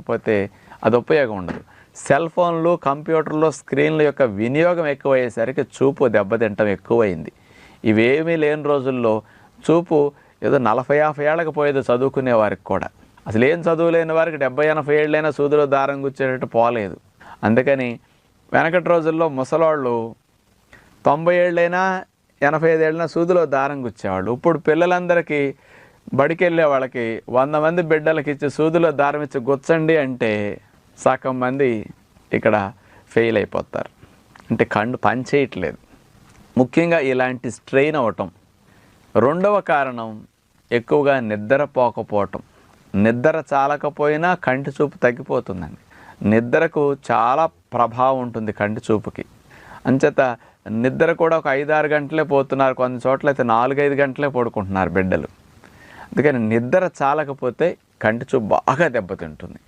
లేకపోతే అది ఉపయోగం ఉండదు. సెల్ ఫోన్లు, కంప్యూటర్లు, స్క్రీన్ల యొక్క వినియోగం ఎక్కువయ్యేసరికి చూపు దెబ్బతింటం ఎక్కువైంది. ఇవేమీ లేని రోజుల్లో చూపు ఏదో 40-50 ఏళ్ళకి పోయేది చదువుకునే వారికి కూడా. అసలు ఏం చదువు లేని వారికి 70-80 ఏళ్ళైనా సూదిలో దారం గుచ్చేటట్టు పోలేదు. అందుకని వెనకటి రోజుల్లో ముసలోళ్ళు 90 ఏళ్ళైనా 85 ఏళ్ళైనా సూదిలో దారం గుచ్చేవాళ్ళు. ఇప్పుడు పిల్లలందరికీ బడికెళ్ళే వాళ్ళకి 100 మంది బిడ్డలకి ఇచ్చి సూదిలో దారం ఇచ్చి గుచ్చండి అంటే సగం మంది ఇక్కడ ఫెయిల్ అయిపోతారు. అంటే కళ్ళు పనిచేయట్లేదు. ముఖ్యంగా ఇలాంటి స్ట్రెయిన్ అవ్వటం. రెండవ కారణం ఎక్కువగా నిద్రపోకపోవటం. నిద్ర చాలకపోయినా కంటి చూపు తగ్గిపోతుందండి. నిద్రకు చాలా ప్రభావం ఉంటుంది కంటి చూపుకి. అంచేత నిద్ర కూడా ఒక 5-6 గంటలే పోతున్నారు, కొన్ని చోట్ల అయితే 4-5 గంటలే పడుకుంటున్నారు బిడ్డలు. అందుకని నిద్ర చాలకపోతే కంటి చూపు బాగా దెబ్బతింటుంది.